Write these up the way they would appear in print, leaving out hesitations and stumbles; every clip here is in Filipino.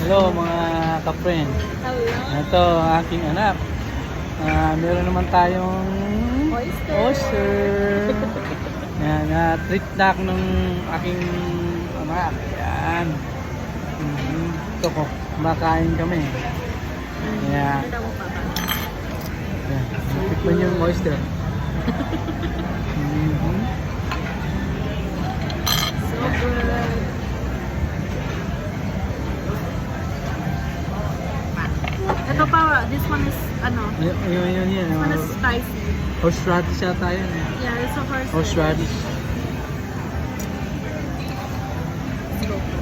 Hello mga ka-friend. Hello. Ito aking anak. Meron naman tayong oyster. Yan, treat na ako ng aking anak. Yan. Ito ko, kumakain kami. Yan. Yan. Tikman yung oyster. So good. Ito pa, this one is, Yun. this one is spicy. Horseradish yata yun. Yeah, it's a Horseradish.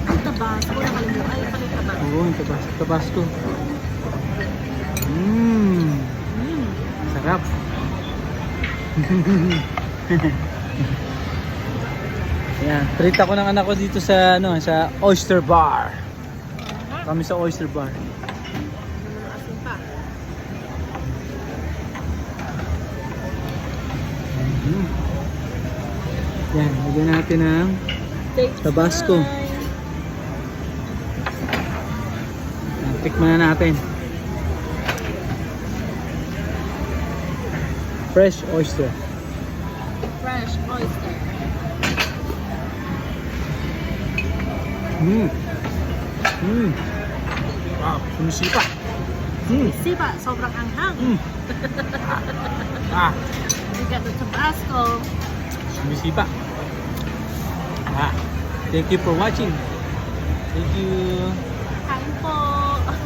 Ang tabasco, nakalimutan. Ay, pala yung tabasco. Oo, yung tabasco. Sarap. Yan, treat ako ng anak ko dito sa sa Oyster Bar. Kami sa Oyster Bar. Asin pa. Yan, lagyan natin ng tabasco. Yan, tikman na natin. Fresh oyster. Fresh oyster. Wow, sumisipa. Sipa, sobrang anghang. We got the tabasco. Sumisipa. Thank you for watching. Thank you. Kain po.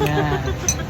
Yeah.